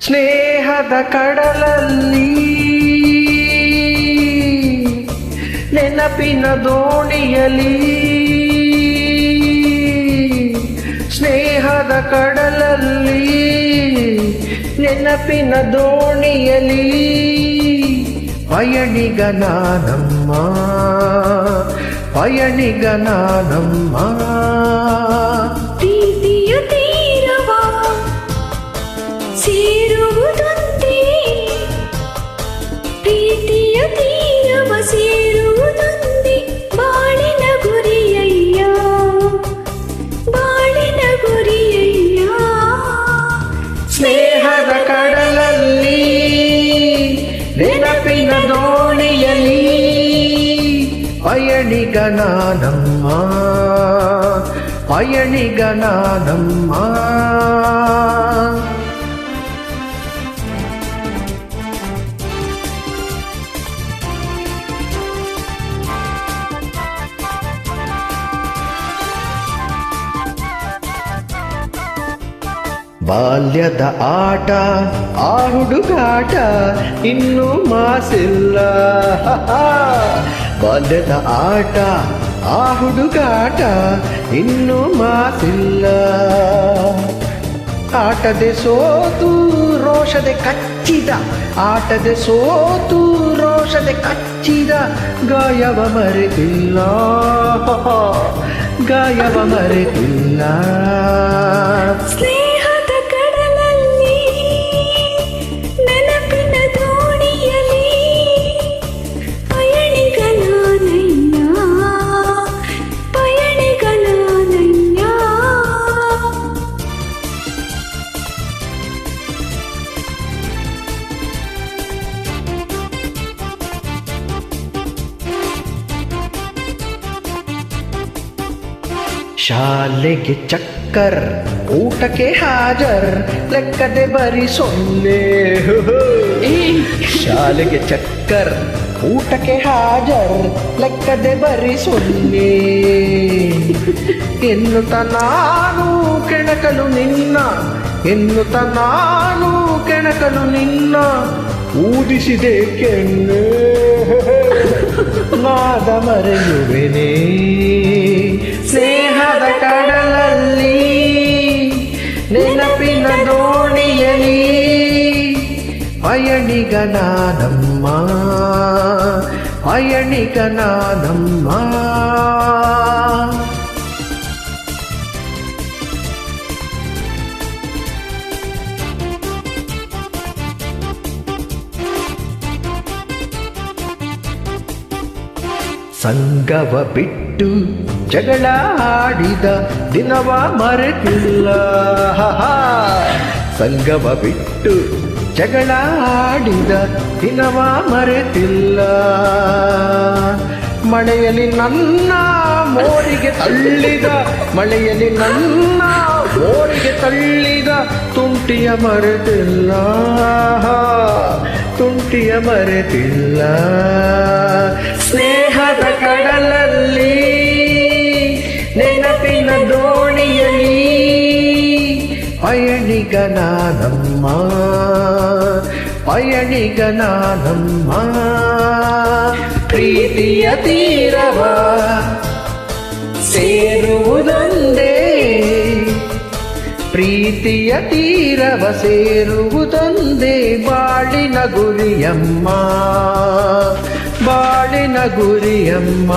ಸ್ನೇಹದ ಕಡಲಲ್ಲಿ ನೆನಪಿನ ದೋಣಿಯಲಿ, ಸ್ನೇಹದ ಕಡಲಲ್ಲಿ ನೆನಪಿನ ದೋಣಿಯಲಿ ಪಯಣಿಗ ನಾನಮ್ಮ, ಪಯಣಿಗ ನಾನಮ್ಮ. ಪ್ರೀತಿಯ ತೀರವ ಸೇರುವುದೊಂದೇ, ಪ್ರೀತಿಯ ತೀರವ ಸೇರುವುದೊಂದೇ ಬಾಳಿನ ಗುರಿಯಯ್ಯ, ಬಾಳಿನ ಗುರಿಯಯ್ಯ. ಸ್ನೇಹದ ಕಡಲಲ್ಲಿ ನೆನಪಿನ ದೋಣಿಯಲಿ ಪಯಣಿಗ ನಾನಮ್ಮ, ಪಯಣಿಗ ನಾನಮ್ಮ. ಬಾಲ್ಯದ ಆಟ ಆ ಹುಡುಗಾಟ ಇನ್ನೂ ಮಾಸಿಲ್ಲ, ಬಾಲ್ಯದ ಆಟ ಆ ಹುಡುಗಾಟ ಇನ್ನೂ ಮಾಸಿಲ್ಲ. ಆಟದೆ ಸೋತು ರೋಷದೆ ಕಚ್ಚಿದ, ಆಟದೆ ಸೋತು ರೋಷದೆ ಕಚ್ಚಿದ ಗಾಯವ ಮರೆತಿಲ್ಲ, ಗಾಯವ ಮರೆತಿಲ್ಲ. ಸ್ನೇಹದ ಕಡಲಲ್ಲಿ ನೆನಪಿನ ದೋಣಿಯಲಿ ಪಯಣಿಗ ನಾನಯ್ಯ, ಪಯಣಿಗ ನಾನಯ್ಯ. ಶಾಲೆಗೆ ಚಕ್ಕರ್ ಊಟಕ್ಕೆ ಹಾಜರ್ ಲೆಕ್ಕದೆ ಬರಿ ಸೊನ್ನೆ, ಶಾಲೆಗೆ ಚಕ್ಕರ್ ಊಟಕ್ಕೆ ಹಾಜರ್ ಲೆಕ್ಕದೆ ಬರಿ ಸೊನ್ನೆ. ಎನ್ನುತ್ತ ನಾನು ಕೆಣಕಲು ನಿನ್ನ, ಎನ್ನುತ್ತ ನಾನು ಕೆಣಕಲು ನಿನ್ನ ಊದಿಸಿದೆ ಕೆನ್ನೆ, ನಾದ ಮರೆಯುವೆನೇ. ಸ್ನೇಹದ ಕಡಲಲ್ಲಿ ನೆನಪಿನ ದೋಣಿಯಲಿ ಪಯಣಿಗ ನಾನಮ್ಮ, ಪಯಣಿಗ ನಾನಮ್ಮ. ಸಂಗವ ಬಿಟ್ಟು ಜಗಳ ಆಡಿದ ದಿನವ ಮರೆತಿಲ್ಲ, ಸಂಗವ ಬಿಟ್ಟು ಜಗಳ ಆಡಿದ ದಿನವ ಮರೆತಿಲ್ಲ. ಮಳೆಯಲ್ಲಿ ನನ್ನ ಮೋರಿಗೆ ತಳ್ಳಿದ, ಮಳೆಯಲ್ಲಿ ನನ್ನ ಮೋರಿಗೆ ತಳ್ಳಿದ ತುಂಟಿಯ ಮರೆತಿಲ್ಲ, ತುಂಟಿಯ ಮರೆತಿಲ್ಲ. ಸ್ನೇಹದ ಕಡಲಲ್ಲಿ ನೆನಪಿನ ದೋಣಿಯಲಿ ಪಯಣಿಗ ನಾನಮ್ಮ, ಪಯಣಿಗ ನಾನಮ್ಮ. ಪ್ರೀತಿಯ ತೀರವ ಸೇರುವುದೊಂದೇ, ಪ್ರೀತಿಯ ತೀರವ ಸೇರುವುದೊಂದೇ ಬಾಳಿನ ಗುರಿಯಮ್ಮ, ಬಾಳಿನ ಗುರಿಯಮ್ಮ.